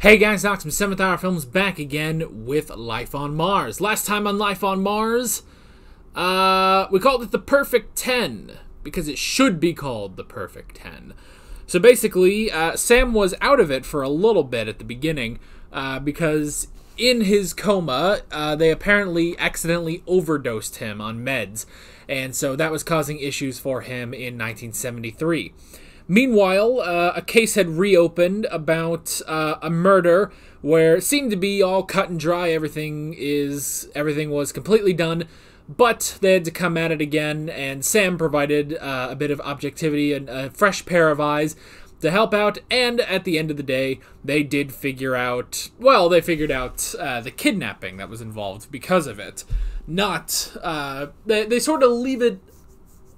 Hey guys, Nox from 7th Hour Films back again with Life on Mars. Last time on Life on Mars, we called it the Perfect 10, because it should be called the Perfect 10. So basically, Sam was out of it for a little bit at the beginning, because in his coma, they apparently accidentally overdosed him on meds, and so that was causing issues for him in 1973. Meanwhile, a case had reopened about a murder where it seemed to be all cut and dry. Everything was completely done, but they had to come at it again, and Sam provided a bit of objectivity and a fresh pair of eyes to help out, and at the end of the day, they did figure out, well, they figured out the kidnapping that was involved because of it. Not, they sort of leave it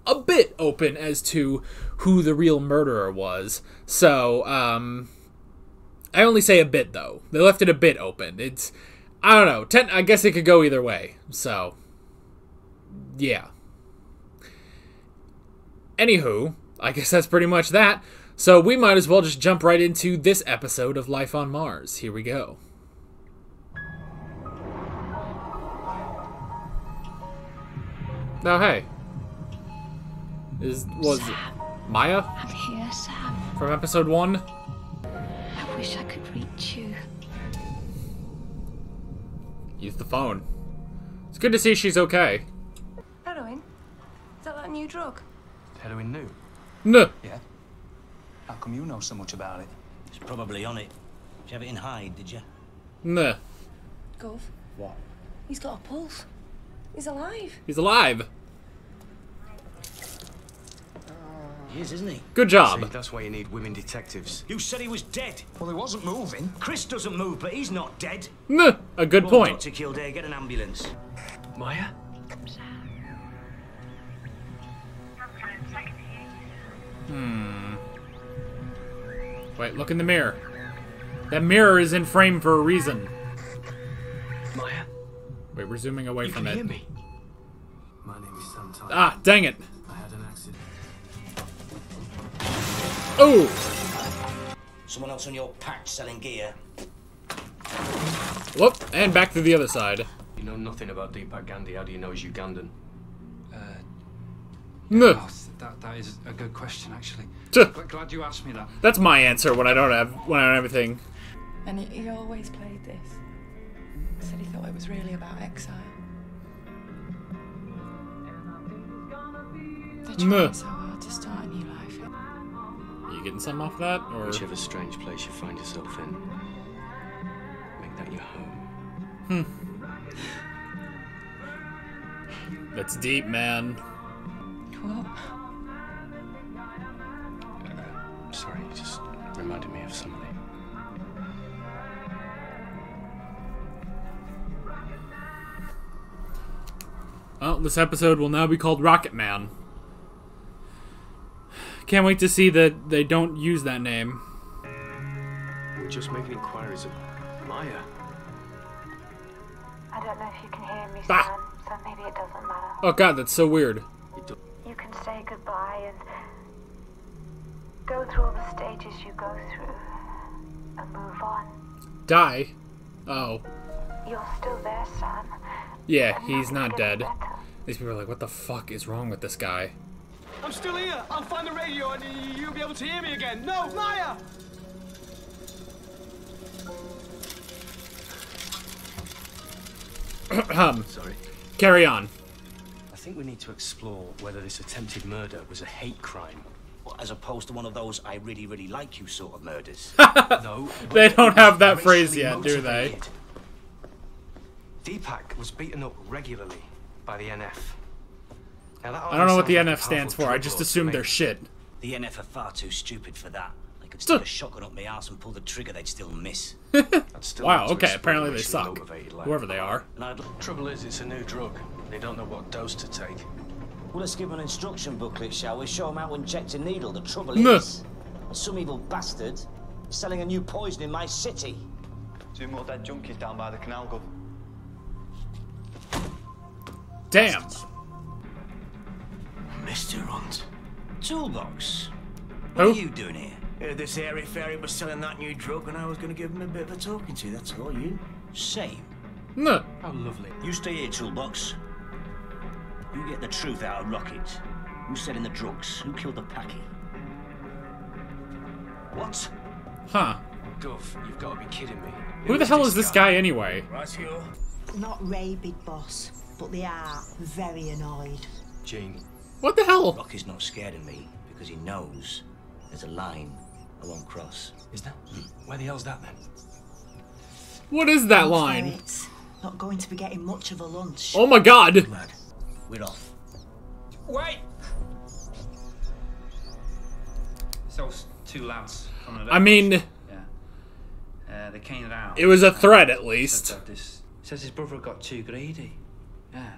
a bit open as to who the real murderer was. So, I only say a bit, though. They left it a bit open. It's, I don't know, I guess it could go either way. So, yeah. Anywho, I guess that's pretty much that. So we might as well just jump right into this episode of Life on Mars. Here we go. Oh, hey. Was Sam, Maya? I'm here, Sam. From episode 1? I wish I could reach you. Use the phone. It's good to see she's okay. Heroin? Is that new drug? Heroin new? No. Yeah. How come you know so much about it? It's probably on it. Did you have it in hide, did you? No. Gov, What? he's got a pulse. He's alive. He's alive. He is, isn't he? Good job. See, that's why you need women detectives. You said he was dead. Well, he wasn't moving. Chris doesn't move, but he's not dead. No. A good Come on, point. Dr. Kildare, get an ambulance. Maya? Wait, look in the mirror. That mirror is in frame for a reason. Maya? Wait, we're zooming away You from can it. hear me? My name is Sam Tyler. Ah, dang it. I had an accident. Oh! Someone else on your patch selling gear. Whoop, and back to the other side. You know nothing about Deepak Gandhi. How do you know he's Ugandan? No. Oh, that is a good question, actually. Tuh. Glad you asked me that. That's my answer when I don't have anything. And he always played this. Said he thought it was really about exile. They're Meh. trying so hard to start a new life. You getting something off that, or? Whichever strange place you find yourself in, make that your home. That's deep, man. What? Sorry, you just reminded me of somebody. Well, this episode will now be called Rocket Man. Can't wait to see that they don't use that name. We're just making inquiries of Maya. I don't know if you can hear me, Ah. Sam, so maybe it doesn't matter. Oh god, that's so weird. You can say goodbye and go through all the stages you go through and move on. Die? Oh. You're still there, Sam. Yeah, and he's not nothing's dead. getting better. These people are like, what the fuck is wrong with this guy? I'm still here. I'll find the radio and you'll be able to hear me again. No, Maya! Sorry. Carry on. I think we need to explore whether this attempted murder was a hate crime. Well, as opposed to one of those I really, really like you sort of murders. No. They don't have that phrase racially yet, do they? motivated. Deepak was beaten up regularly by the NF. Now, that I don't know what the sounds like NF a stands powerful for, I drug just lord to assumed me. they're shit. The NF are far too stupid for that. They could Still- stick a shotgun up my ass and pull the trigger, they'd still miss. I'd still Wow, like to okay, explore apparently the they racially suck. motivated lab. Whoever they are. And I'd... Trouble is, it's a new drug. They don't know what dose to take. Well, let's give them an instruction booklet, shall we? Show them how to inject a needle. The trouble Meh. is, some evil bastard is selling a new poison in my city. 2 more dead junkies down by the canal, Gov. Damn. Mr. Hunt. Toolbox. Who? What are you doing here? Heard this airy fairy was selling that new drug and I was going to give him a bit of a talking to, that's all. You? Same. No. How lovely. You stay here, Toolbox. You get the truth out of Rocket. Who's selling the drugs? Who killed the Packy? What? Huh. Gov, you've got to be kidding me. Who the hell is this guy anyway? Not Ray, big boss, but they are very annoyed. Jean. What the hell? Rocky's not scared of me because he knows there's a line I won't cross. Is there? Where the hell's that then? What is that line? It's not going to be getting much of a lunch. Oh my god! Lad, we're off. Wait! It's those two lads from the I mean, yeah. They came out. it was a threat at least. Says his brother got too greedy. Yeah.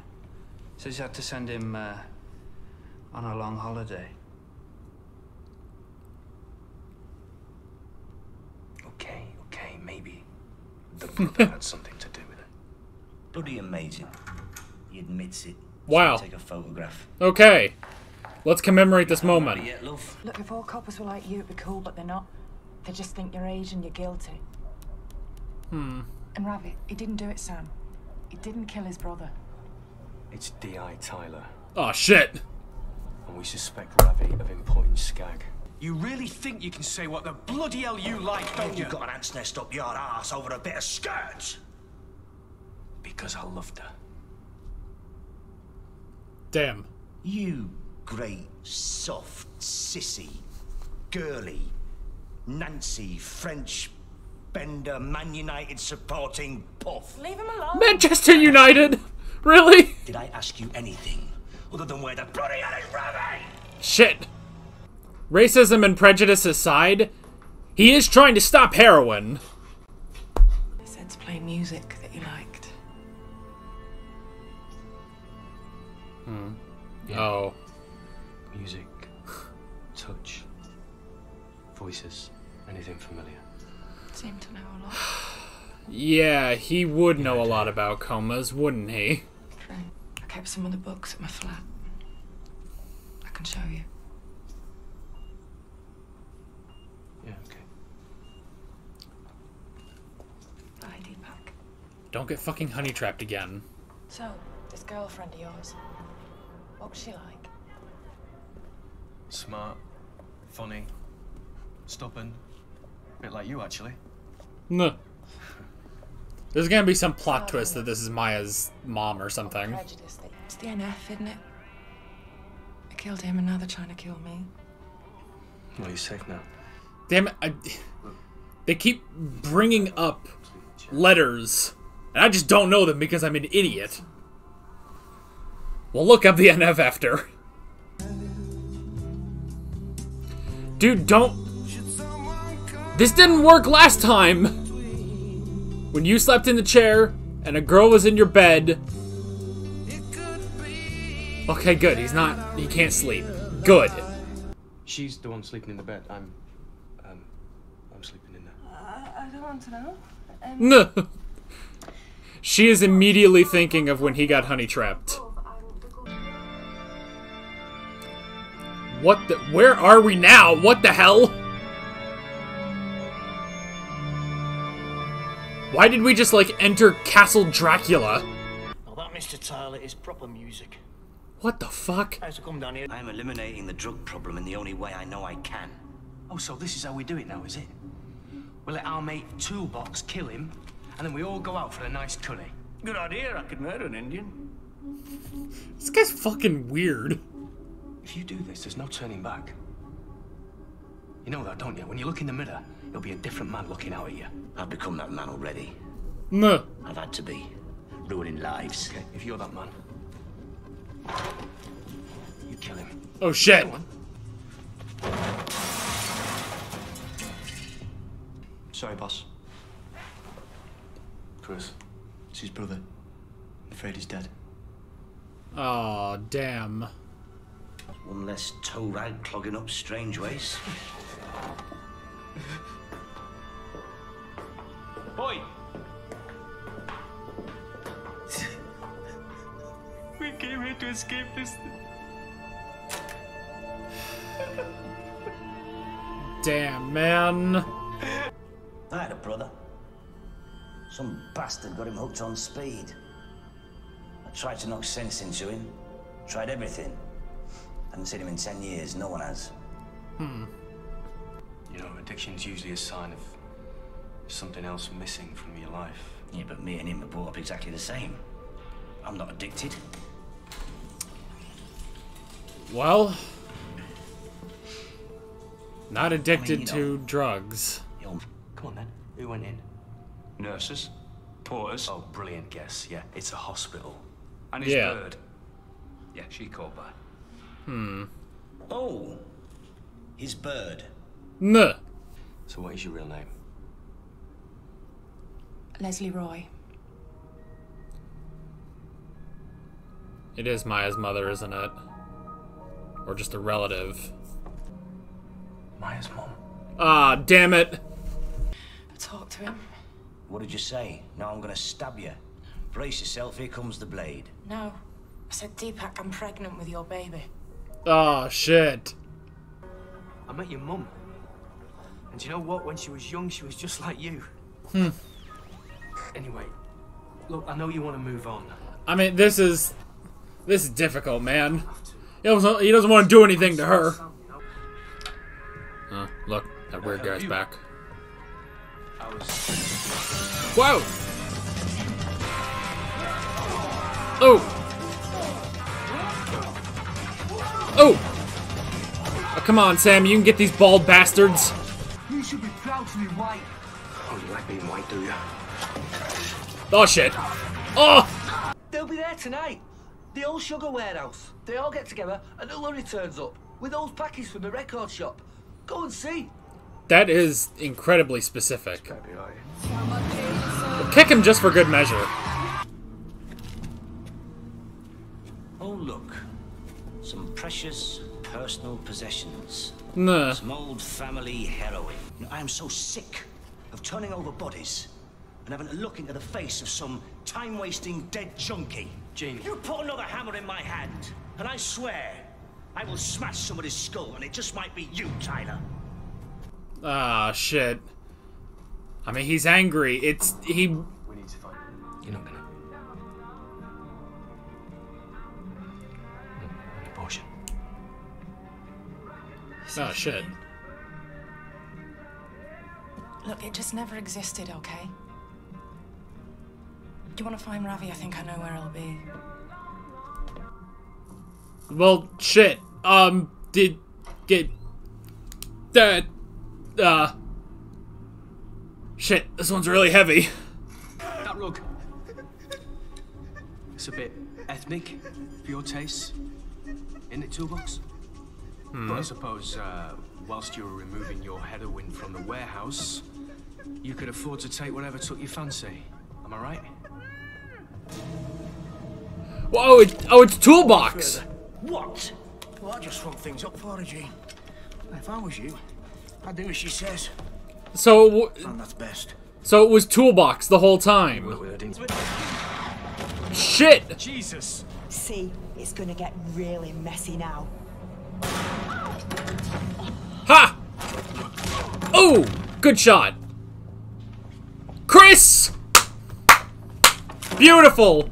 Says he had to send him on a long holiday. Okay, maybe the brother had something to do with it. Bloody amazing. He admits it. Wow. Take a photograph. Okay. Let's commemorate this moment. Yet, love. Look, if all coppers were like you, it'd be cool, but they're not. They just think you're Asian and you're guilty. Hmm. And Ravi, he didn't do it, Sam. He didn't kill his brother. It's D.I. Tyler. Oh shit. And we suspect Ravi of importing Skag. You really think you can say what the bloody hell you like, don't you? You've got an ant's nest up your arse over a bit of skirt. Because I loved her. Damn. You great, soft, sissy, girly, Nancy, French bender, Man United supporting puff. Leave him alone. Manchester United? Really? Did I ask you anything other than where the bloody hell is Ravi? Shit. Racism and prejudice aside, he is trying to stop heroin. He said to play music that he liked. Oh. Music, touch, voices, anything familiar. Seemed to know a lot. Yeah, he would know a lot about comas, wouldn't he? True. I kept some of the books at my flat. I can show you. Yeah, okay. ID pack. Don't get fucking honey trapped again. So, this girlfriend of yours, what was she like? Smart, funny, stubborn. Bit like you, actually. No. There's gonna be some plot twist that this is Maya's mom or something. Prejudice. It's the NF, isn't it? I killed him and now they're trying to kill me. Well, you're safe now. Damn it, they keep bringing up letters, and I just don't know them because I'm an idiot. We'll look up the NF after. Dude, don't... This didn't work last time! When you slept in the chair, and a girl was in your bed... Okay, good, he can't sleep. Good. She's the one sleeping in the bed. I'm sleeping in there. I don't want to know. No. She is immediately thinking of when he got honey trapped. What the? Where are we now? What the hell? Why did we just, like, enter Castle Dracula? Now that, Mr. Tyler, is proper music. What the fuck? How's it come down here? I'm eliminating the drug problem in the only way I know I can. Oh, so this is how we do it now, is it? We'll let our mate Toolbox kill him, and then we all go out for a nice curry. Good idea, I could murder an Indian. This guy's fucking weird. If you do this, there's no turning back. You know that, don't you? When you look in the mirror, it'll be a different man looking out at you. I've become that man already. No. I've had to be. Ruining lives. Okay, if you're that man, you kill him. Oh shit. Go on. Sorry, boss. Chris. It's his brother. I'm afraid he's dead. Oh, damn. One less toe rag clogging up strange ways. Boy! We came here to escape this. damn, man. I had a brother. Some bastard got him hooked on speed. I tried to knock sense into him. Tried everything. Haven't seen him in 10 years. No one has. You know, addiction's usually a sign of something else missing from your life. Yeah, but me and him are brought up exactly the same. I'm not addicted. Well, not addicted to drugs. Come on then. Who went in? Nurses? Porters? Oh, brilliant guess. Yeah, it's a hospital. And his bird? Yeah, she called by. Oh, his bird. Nuh. So what is your real name? Leslie Roy. It is Maya's mother, isn't it? Or just a relative. Maya's mom. Ah, damn it. I talked to him. What did you say? Now I'm gonna stab you. Brace yourself, here comes the blade. No. I said, Deepak, I'm pregnant with your baby. Oh, shit. I met your mum. And you know what? When she was young, she was just like you. Anyway, look, I know you want to move on. I mean, this is difficult, man. He doesn't want to do anything to her. Look, that weird guy's back. Whoa! Oh! Oh, come on, Sam, you can get these bald bastards. You should be proud to be white. Oh, you like being white, do you? Oh, shit. Oh! They'll be there tonight. The old sugar warehouse. They all get together and the lorry turns up with those packies from the record shop. Go and see. That is incredibly specific. We'll kick him just for good measure. Oh, look. Some precious personal possessions. Nah. Some old family heroin. I am so sick of turning over bodies and having to look into the face of some time-wasting dead junkie. Gene. You put another hammer in my hand, and I swear I will smash somebody's skull, and it just might be you, Tyler. Ah, shit. I mean, he's angry. We need to find him. You're not gonna. An abortion. Oh, shit. Look, it just never existed, okay? Do you want to find Ravi? I think I know where he'll be. Well, shit. Shit, this one's really heavy. That rug. It's a bit ethnic for your taste. Isn't it, Toolbox? But I suppose, whilst you were removing your heroin from the warehouse, you could afford to take whatever took your fancy. Am I right? Whoa, it's Toolbox! What? Well, I just swung things up for her, Gene. If I was you, I'd do as she says. So, And that's best. so it was Toolbox the whole time. Shit! Jesus! See, it's gonna get really messy now. Ha! Oh! Good shot. Chris! Beautiful!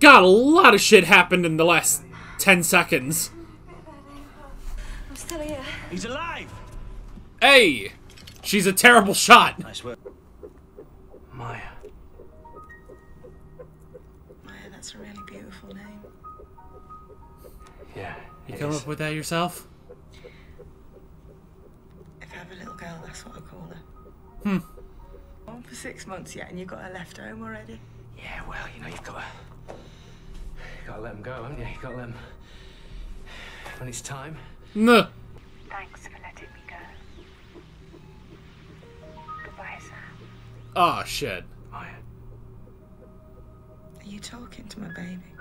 God, a lot of shit happened in the last 10 seconds. I'm still here. He's alive! Hey! She's a terrible shot. I swear. Maya. Maya, that's a really beautiful name. Yeah. You come up with that yourself? If I have a little girl, that's what I call her. On for 6 months yet, and you got her left home already? Yeah, well, you know, you've got to let him go, haven't you? You've got to let him. When it's time. No. Thanks for letting me go. Goodbye, Sam. Oh, shit. Maya. Are you talking to my baby?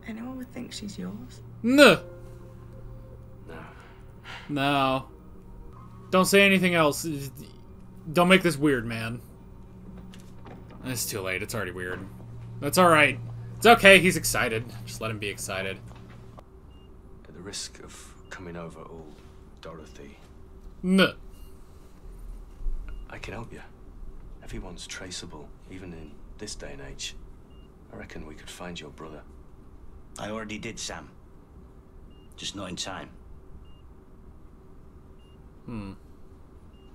Anyone would think she's yours. No. No. No. Don't say anything else. Don't make this weird, man. It's too late. It's already weird. That's alright. It's okay. He's excited. Just let him be excited. the risk of coming over old Dorothy, No. I can help you. Everyone's traceable, even in this day and age. I reckon we could find your brother. I already did, Sam. Just not in time.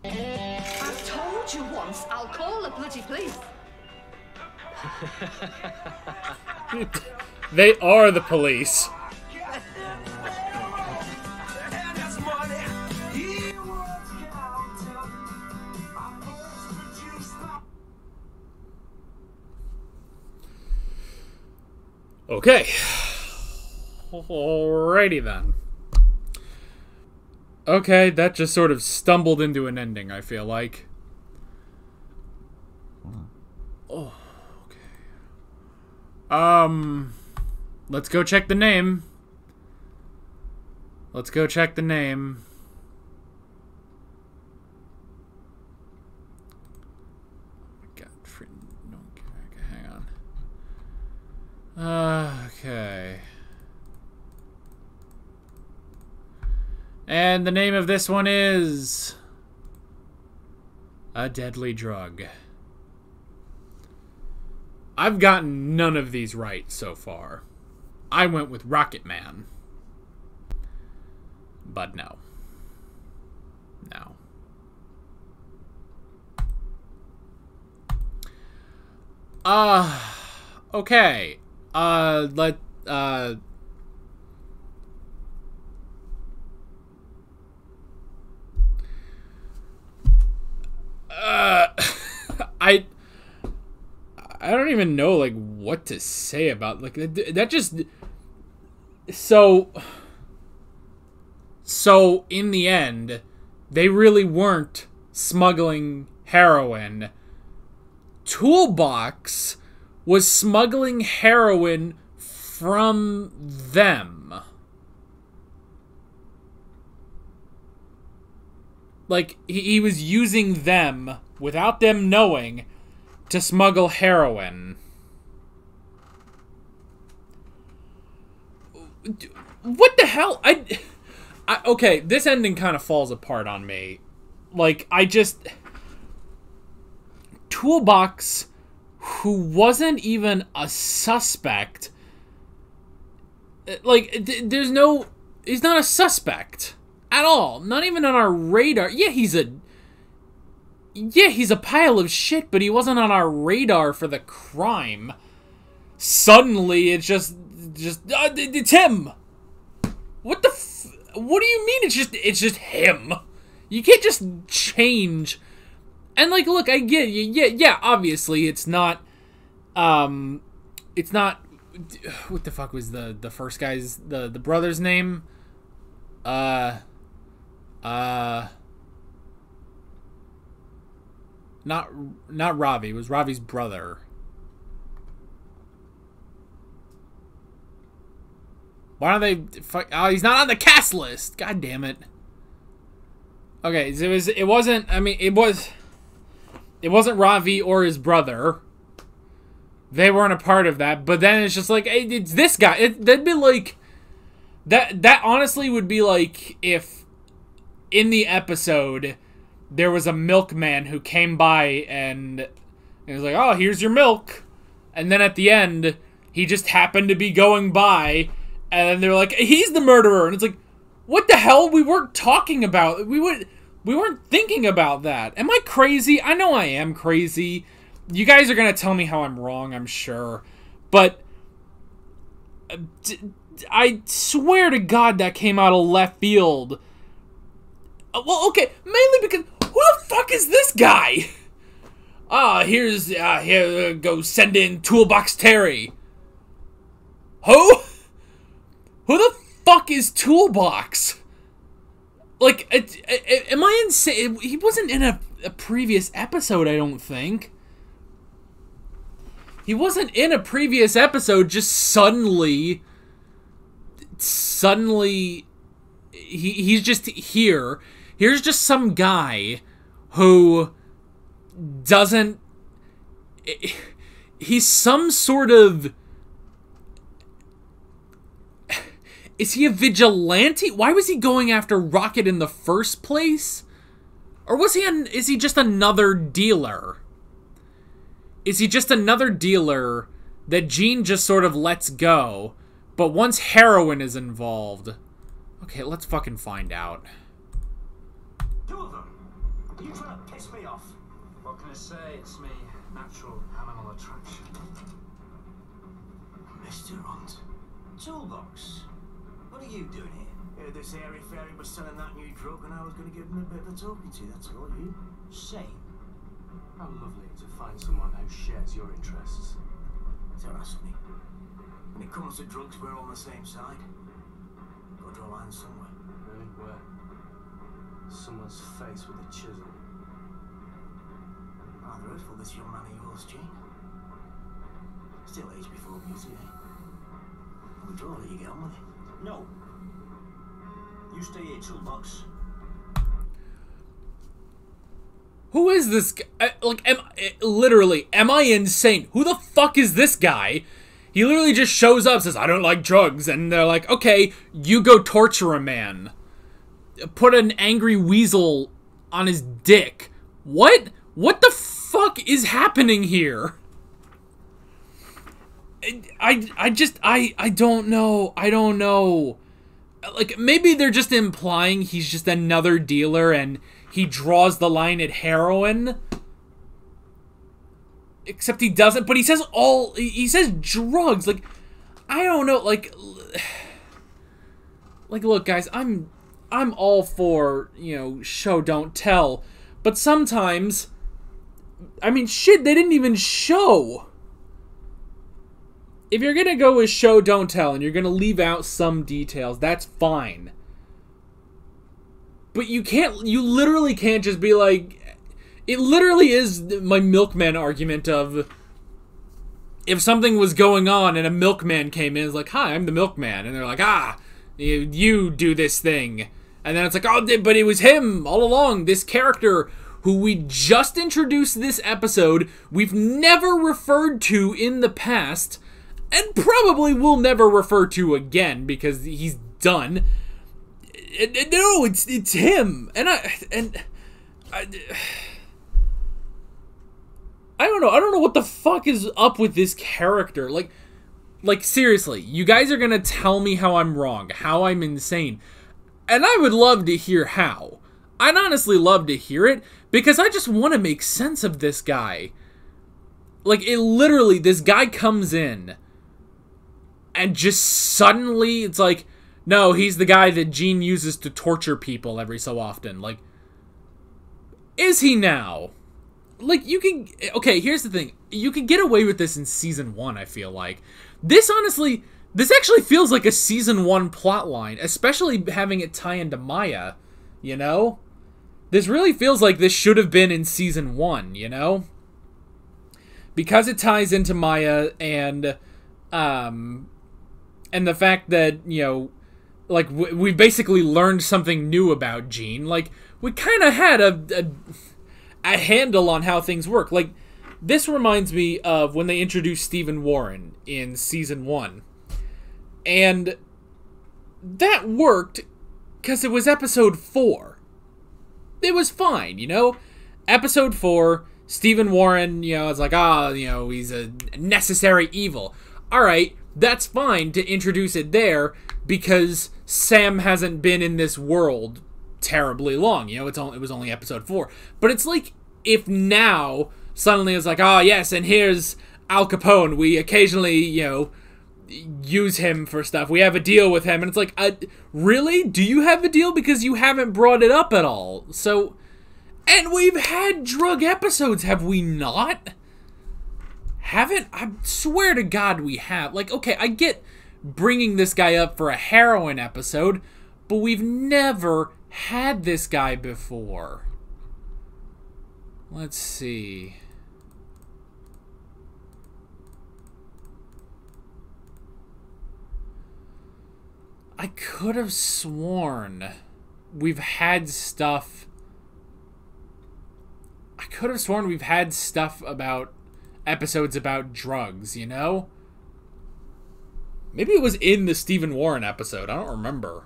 I've told you once, I'll call the bloody police. They are the police. Okay. Alrighty then. Okay, that just sort of stumbled into an ending, I feel like. Oh, okay. Let's go check the name. Let's go check the name. Oh my god, no, okay, hang on. Okay. And the name of this one is A Deadly Drug. I've gotten none of these right so far. I went with Rocket Man. But no. No. Okay. I don't even know, like, what to say about, like, that just... So, in the end, they really weren't smuggling heroin. Toolbox was smuggling heroin from them. Like, he was using them, without them knowing, to smuggle heroin. What the hell? Okay, this ending kind of falls apart on me. Like, Toolbox, who wasn't even a suspect, like, he's not a suspect at all. Not even on our radar. Yeah, he's a pile of shit, but he wasn't on our radar for the crime. Suddenly, it's just it's him. What do you mean it's just him? You can't just change. And, like, look, I get you. Yeah, obviously, it's not, what the fuck was the first guy's, the brother's name? Not Ravi. It was Ravi's brother. Why don't they... Oh, he's not on the cast list. God damn it. Okay, so it wasn't... I mean, it wasn't Ravi or his brother. They weren't a part of that. But then it's just like, hey, it's this guy. That'd be like... That honestly would be like if in the episode there was a milkman who came by and he was like, oh, here's your milk. And then at the end, he just happened to be going by... And then they're like, he's the murderer. And it's like, what the hell? We weren't talking about... We weren't thinking about that. Am I crazy? I know I am crazy. You guys are going to tell me how I'm wrong, I'm sure. But... I swear to God that came out of left field. Well, okay. Mainly because... Who the fuck is this guy? Here goes send in Toolbox Terry. Who? Who the fuck is Toolbox? Like, am I insane? He wasn't in a previous episode, I don't think. He wasn't in a previous episode, just suddenly, he's just here. Here's just some guy who doesn't... He's some sort of... Is he a vigilante? Why was he going after Rocket in the first place? Or was he is he just another dealer? Is he just another dealer that Jean just sort of lets go, but once heroin is involved... Okay, let's fucking find out. Two of them. Are you trying to piss me off? What can I say? It's me natural animal attraction. Mr. Hunt. Toolbox. What are you doing here? This airy fairy was selling that new drug and I was going to give him a bit of a talking to, that's all. You sane. How lovely to find someone who shares your interests. Tell us, sonny. When it comes to drugs, we're all on the same side. Got to draw a line somewhere. Really? Where? Someone's face with a chisel. Rather hurtful, this young man of yours, Jean. Still age before beauty, eh? We draw it, you get on with it. No. You stay here, Toolbox. Who is this guy? Literally, am I insane? Who the fuck is this guy? He literally just shows up, says, I don't like drugs, and they're like, okay, you go torture a man. Put an angry weasel on his dick. What? What the fuck is happening here? I don't know. I don't know. Like, maybe they're just implying he's just another dealer and he draws the line at heroin. Except he doesn't, but he says he says drugs. Like, I don't know, like, look, guys, I'm all for, you know, show, don't tell. But sometimes, I mean, shit, they didn't even show. If you're gonna go with show, don't tell, and you're gonna leave out some details, that's fine. But you literally can't just be like... It literally is my milkman argument of... If something was going on and a milkman came in, it's like, hi, I'm the milkman. And they're like, you do this thing. And then it's like, oh, but it was him all along, this character who we just introduced this episode, we've never referred to in the past, and probably will never refer to again because he's done. No, it's him, and I don't know. I don't know what the fuck is up with this character. Like seriously, you guys are gonna tell me how I'm wrong, how I'm insane, and I would love to hear how. I'd honestly love to hear it because I just want to make sense of this guy. Like, it literally, this guy comes in, and just suddenly it's like, no, he's the guy that Jean uses to torture people every so often. Like, is he now? Like, you can... Okay, here's the thing. You can get away with this in Season 1, I feel like. This, honestly... This actually feels like a Season 1 plotline, especially having it tie into Maya, you know? This really feels like this should have been in Season 1, you know? Because it ties into Maya and the fact that, you know... Like, we basically learned something new about Jean. Like, we kind of had a handle on how things work. Like, this reminds me of when they introduced Stephen Warren in Season 1. And that worked because it was Episode 4. It was fine, you know? Episode 4, Stephen Warren, you know, it's like, you know, he's a necessary evil. Alright, that's fine to introduce it there because Sam hasn't been in this world terribly long, you know, it was only Episode 4. But it's like, if now, suddenly it's like, yes, and here's Al Capone, we occasionally, you know, use him for stuff, we have a deal with him, and it's like, really? Do you have a deal? Because you haven't brought it up at all. So, and we've had drug episodes, have we not? Haven't? I swear to God we have. Like, okay, I get bringing this guy up for a heroin episode, but we've never had this guy before. Let's see. I could have sworn we've had stuff. I could have sworn we've had stuff about episodes about drugs, you know? Maybe it was in the Stephen Warren episode. I don't remember.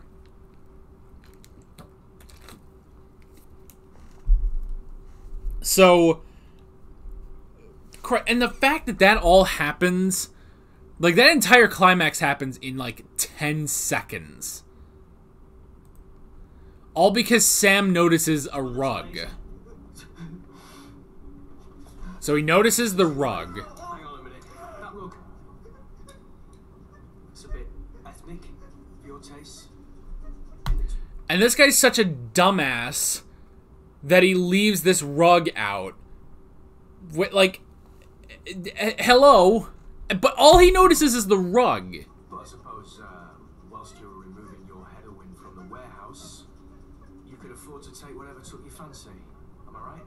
So, and the fact that that all happens, like, that entire climax happens in, like, 10 seconds. All because Sam notices a rug. So he notices the rug. Hang on a minute. That rug. It's a bit ethnic for your taste. And this guy's such a dumbass that he leaves this rug out. Like, hello? But all he notices is the rug. But I suppose, whilst you were removing your heroin from the warehouse, you could afford to take whatever took your fancy. Am I right?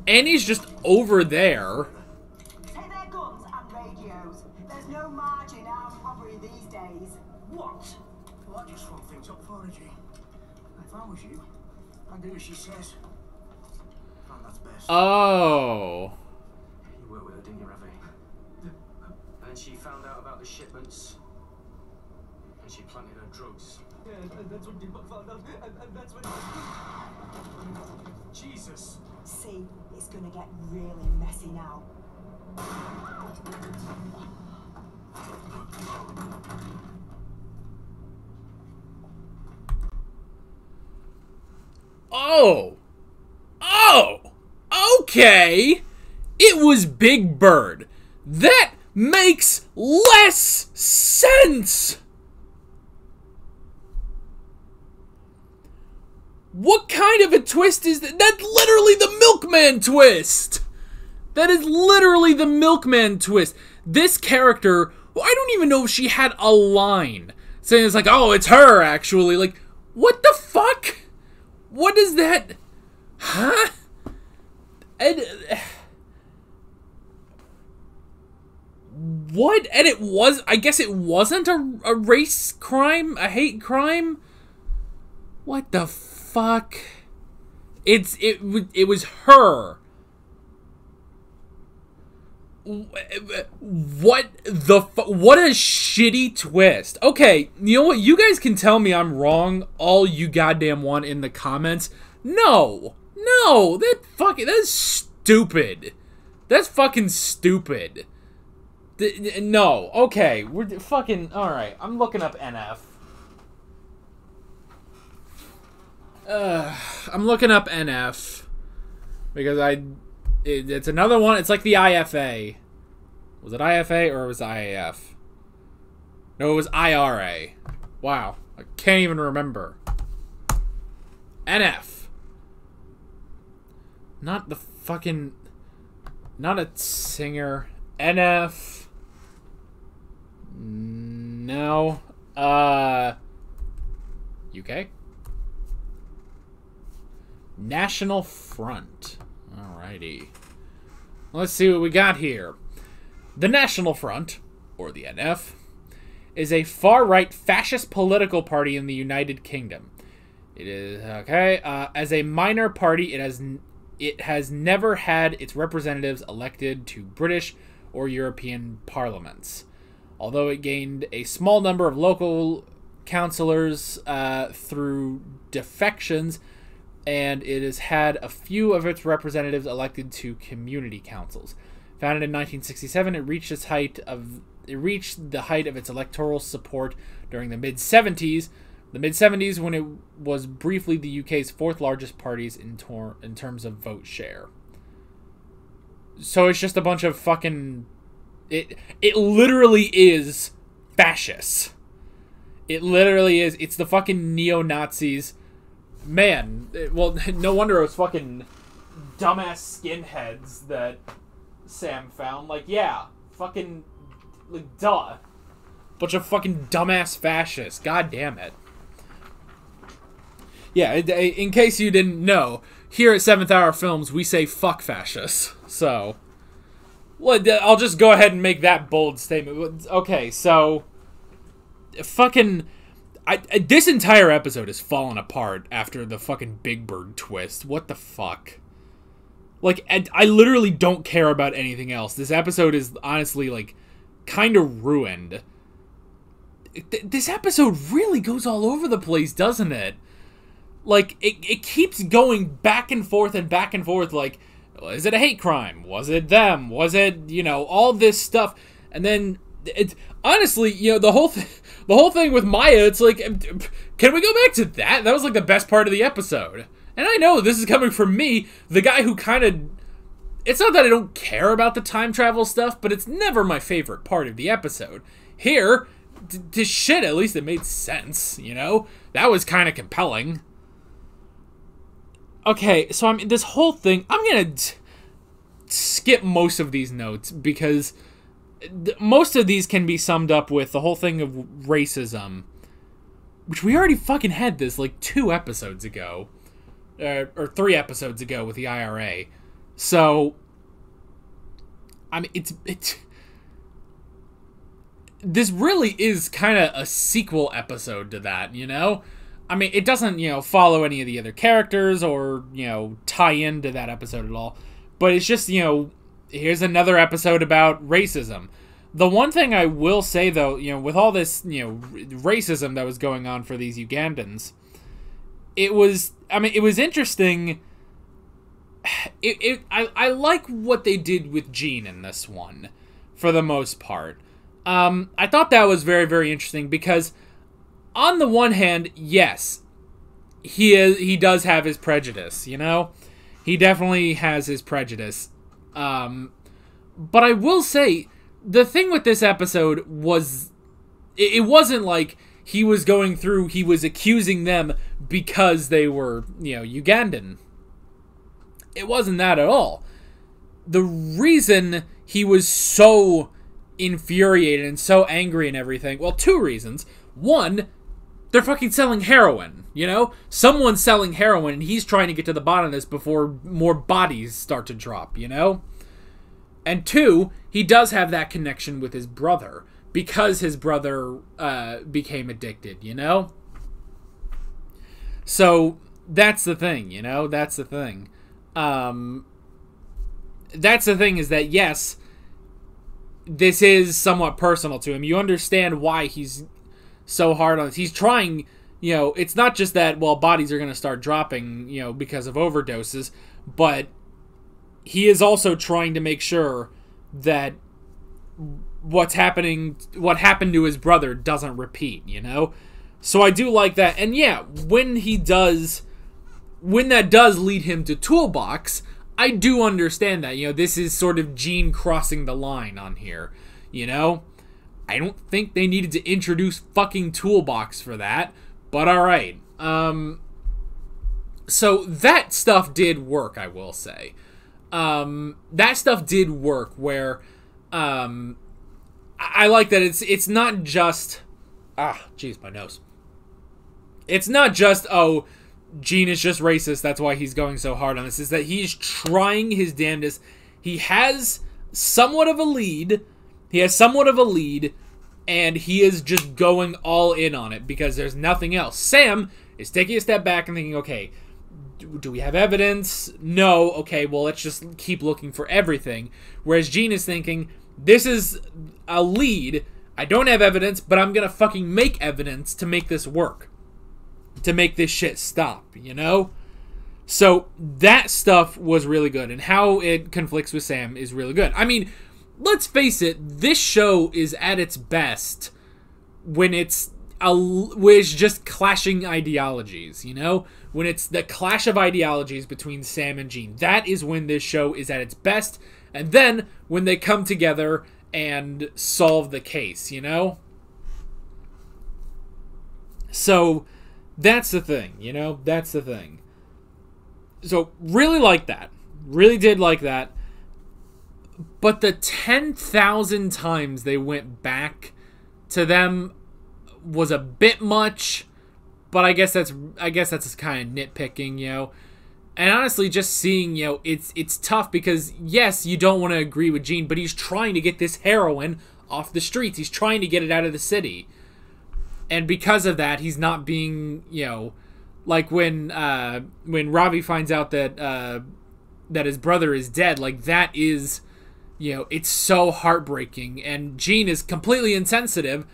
And he's just over there. Take their guns and radios. There's no margin in armed robbery these days. What? Well, I just want things up for her, G. If I was you, I'd do as she says. And that's best. Oh. You were with her, didn't you, Ravi? And then she found out about the shipments. And she planted her drugs. Yeah, and that's when Dimmock found out. And that's when... Jesus. See, it's gonna get really messy now. Oh! Oh! Okay! It was Big Bird. That makes less sense! What kind of a twist is that? That's literally the Milkman twist! That is literally the Milkman twist. This character, well, I don't even know if she had a line saying it's like, oh, it's her, actually. Like, what the fuck? What is that? Huh? And, what? And it was, I guess it wasn't a race crime? A hate crime? What the fuck? It was her. What the what a shitty twist. Okay, you know what? You guys can tell me I'm wrong all you goddamn want in the comments. No, that's stupid. That's fucking stupid. No, okay, we're fucking, alright, I'm looking up NF. I'm looking up NF because it's another one. It's like the IFA. Was it IFA or was it IAF? No, it was IRA. Wow, I can't even remember. NF. Not the fucking... Not a singer. NF. No. UK? National Front. Alrighty. Let's see what we got here. The National Front, or the NF, is a far-right fascist political party in the United Kingdom. It is, okay, as a minor party, it has never had its representatives elected to British or European parliaments. Although it gained a small number of local councillors through defections, and it has had a few of its representatives elected to community councils. Founded in 1967, it reached the height of its electoral support during the mid-70s. The mid-70s, when it was briefly the UK's fourth largest parties in terms of vote share. So it's just a bunch of fucking... It literally is fascists. It literally is. It's the fucking neo-Nazis. Man, well, no wonder it was fucking dumbass skinheads that Sam found. Like, yeah, fucking, like, duh. Bunch of fucking dumbass fascists. God damn it. Yeah, in case you didn't know, here at 7th Hour Films, we say fuck fascists. So, well, I'll just go ahead and make that bold statement. Okay, so, fucking... this entire episode is falling apart after the fucking Big Bird twist. What the fuck? Like, I literally don't care about anything else. This episode is honestly, like, kind of ruined. This episode really goes all over the place, doesn't it? Like, it keeps going back and forth and back and forth, like, is it a hate crime? Was it them? Was it, all this stuff? And then, honestly, the whole thing with Maya, it's like, can we go back to that? That was, like, the best part of the episode. And I know this is coming from me, the guy who kind of... It's not that I don't care about the time travel stuff, but it's never my favorite part of the episode. Here, this shit, at least it made sense, That was kind of compelling. Okay, so this whole thing, I'm gonna skip most of these notes because most of these can be summed up with the whole thing of racism, which we already fucking had this like 2 episodes ago, or 3 episodes ago with the IRA. So, I mean, it's this really is kind of a sequel episode to that, I mean, it doesn't, follow any of the other characters or, tie into that episode at all. But it's just, here's another episode about racism. The one thing I will say, though, with all this, racism that was going on for these Ugandans, it was interesting. I like what they did with Jean in this one, for the most part. I thought that was very, very interesting because... On the one hand, yes, he does have his prejudice, He definitely has his prejudice. But I will say, the thing with this episode was, it wasn't like he was accusing them because they were, Ugandan. It wasn't that at all. The reason he was so infuriated and so angry and everything, well, 2 reasons. One, they're fucking selling heroin, Someone's selling heroin and he's trying to get to the bottom of this before more bodies start to drop, And 2, he does have that connection with his brother because his brother became addicted, So that's the thing, That's the thing. That's the thing is that, yes, this is somewhat personal to him. You understand why he's so hard on this. He's trying, it's not just that, well, bodies are going to start dropping, because of overdoses, but he is also trying to make sure that what happened to his brother doesn't repeat, So I do like that. And yeah, when that does lead him to Toolbox, I do understand that, this is sort of Jean crossing the line on here, I don't think they needed to introduce fucking Toolbox for that, but alright. So that stuff did work, I will say. That stuff did work where, I like that it's not just, jeez, my nose. It's not just, Jean is just racist, that's why he's going so hard on this. It's that he's trying his damnedest. He has somewhat of a lead, and he is just going all in on it because there's nothing else. Sam is taking a step back and thinking, okay, do we have evidence? No. Okay, well, let's just keep looking for everything. Whereas Jean is thinking, this is a lead. I don't have evidence, but I'm going to fucking make evidence to make this work. To make this shit stop, So that stuff was really good. And how it conflicts with Sam is really good. I mean, let's face it, this show is at its best when it's just clashing ideologies, When it's the clash of ideologies between Sam and Jean. That is when this show is at its best. And then when they come together and solve the case, So that's the thing, That's the thing. So really like that. Really did like that. But the 10,000 times they went back to them was a bit much, but I guess that's kind of nitpicking, And honestly, just seeing, it's tough because yes, you don't want to agree with Jean, but he's trying to get this heroin off the streets. He's trying to get it out of the city, and because of that, he's not being, like when Ravi finds out that that his brother is dead, like that is You know, it's so heartbreaking, and Gene is completely insensitive,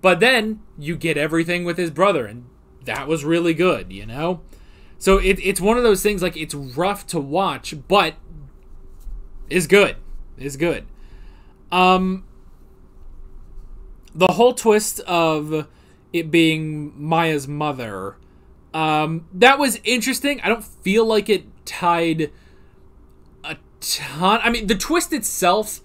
but then you get everything with his brother, and that was really good, you know? So it's one of those things, like, it's rough to watch, but is good. Is good. The whole twist of it being Maya's mother, that was interesting. I don't feel like it tied a ton. I mean, the twist itself,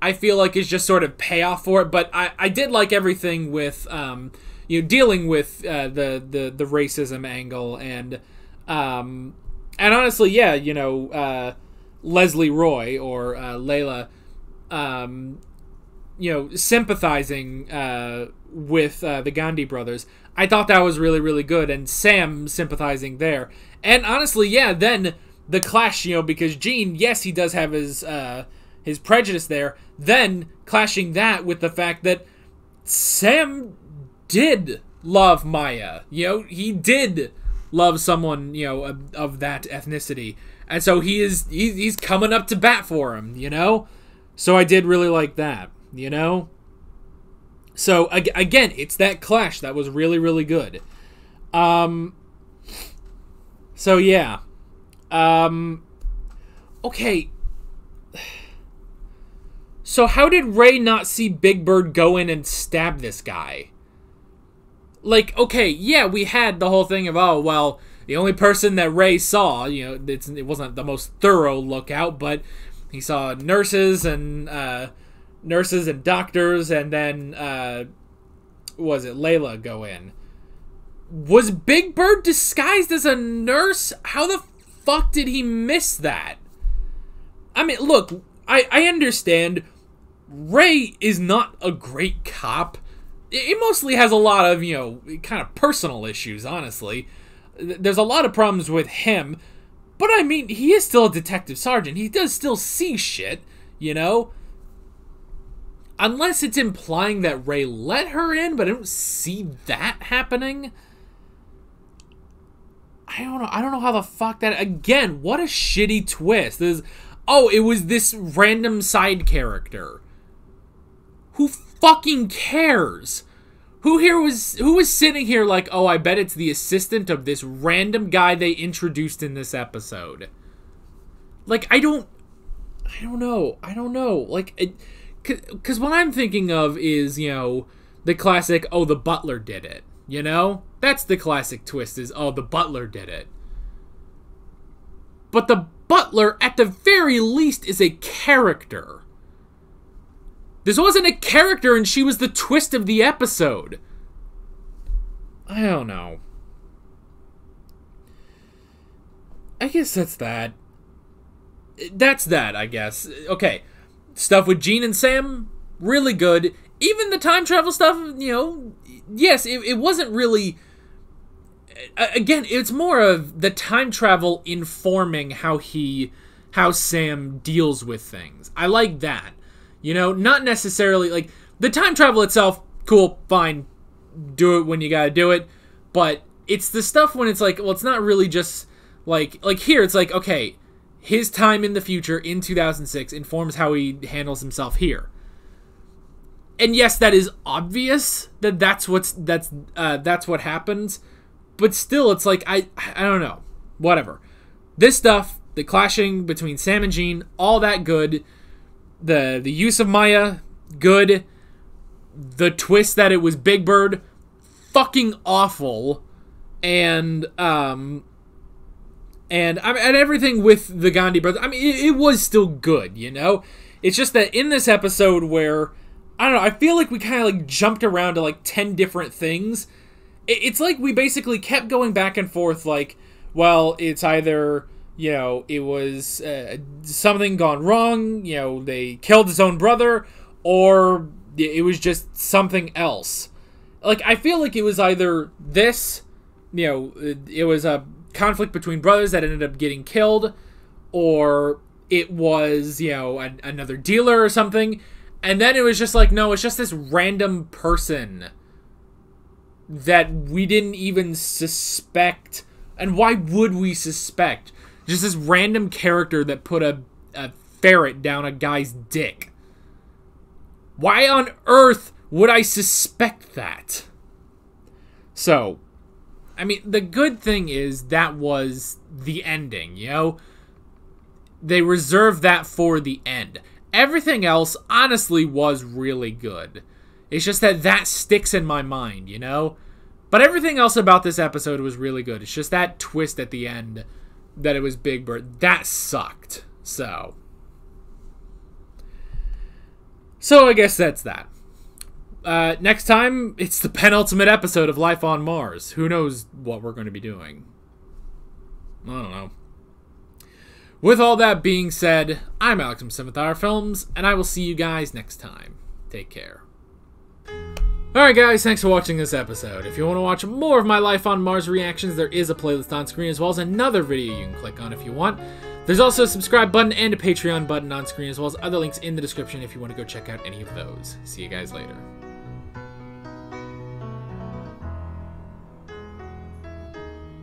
I feel like, is just sort of payoff for it, but I did like everything with, you know, dealing with the racism angle, and honestly, yeah, you know, Leslie Roy, or Layla, you know, sympathizing with the Gandhi brothers. I thought that was really, really good, and Sam sympathizing there. And honestly, yeah, then the clash, you know, because Gene, yes, he does have his prejudice there, then clashing that with the fact that Sam did love Maya. You know, he did love someone, you know, of that ethnicity. And so he's coming up to bat for him, you know? So I did really like that, you know? So, again, it's that clash that was really, really good. So, yeah. Okay. So how did Ray not see Big Bird go in and stab this guy? Like, okay, yeah, we had the whole thing of, oh, well, the only person that Ray saw, you know, it wasn't the most thorough lookout, but he saw nurses and doctors, and then, was it Layla go in? Was Big Bird disguised as a nurse? How the fuck did he miss that? I mean, look, I understand Ray is not a great cop. It mostly has a lot of, you know, kind of personal issues, honestly. There's a lot of problems with him, but I mean, he is still a detective sergeant. He does still see shit, you know? Unless it's implying that Ray let her in, but I don't see that happening. I don't know how the fuck that... Again, what a shitty twist. It was this random side character. Who fucking cares? Who was sitting here like, oh, I bet it's the assistant of this random guy they introduced in this episode. Like, I don't know. Like, because what I'm thinking of is, you know, the classic, oh, the butler did it. You know? That's the classic twist, is, oh, the butler did it. But the butler, at the very least, is a character. This wasn't a character, and she was the twist of the episode. I don't know. I guess that's that. That's that, I guess. Okay. Stuff with Gene and Sam, really good. Even the time travel stuff, you know, yes, it wasn't really... Again, it's more of the time travel informing how Sam deals with things. I like that. You know, not necessarily, like, the time travel itself, cool, fine, do it when you gotta do it, but it's the stuff when it's like, well, it's not really just, like here, it's like, okay, his time in the future, in 2006, informs how he handles himself here. And yes, that is obvious, that's what happens, but still, it's like, I don't know, whatever. This stuff, the clashing between Sam and Gene, all that good. The use of Maya, good. The twist that it was Big Bird, fucking awful. And everything with the Gandhi brothers, I mean, it was still good, you know? It's just that in this episode where, I don't know, I feel like we kind of like jumped around to like 10 different things. It's like we basically kept going back and forth like, well, it's either... You know, it was something gone wrong, you know, they killed his own brother, or it was just something else. Like, I feel like it was either this, you know, it was a conflict between brothers that ended up getting killed, or it was, you know, another dealer or something, and then it was just like, no, it's just this random person that we didn't even suspect, and why would we suspect? Just this random character that put a ferret down a guy's dick. Why on earth would I suspect that? So, I mean, the good thing is that was the ending, you know? They reserved that for the end. Everything else, honestly, was really good. It's just that that sticks in my mind, you know? But everything else about this episode was really good. It's just that twist at the end that it was Big Bird. That sucked. So I guess that's that. Next time, it's the penultimate episode of Life on Mars. Who knows what we're going to be doing? I don't know. With all that being said, I'm Alex from Scimitar Films, and I will see you guys next time. Take care. Alright guys, thanks for watching this episode. If you want to watch more of my Life on Mars reactions, there is a playlist on screen as well as another video you can click on if you want. There's also a subscribe button and a Patreon button on screen as well as other links in the description if you want to go check out any of those. See you guys later.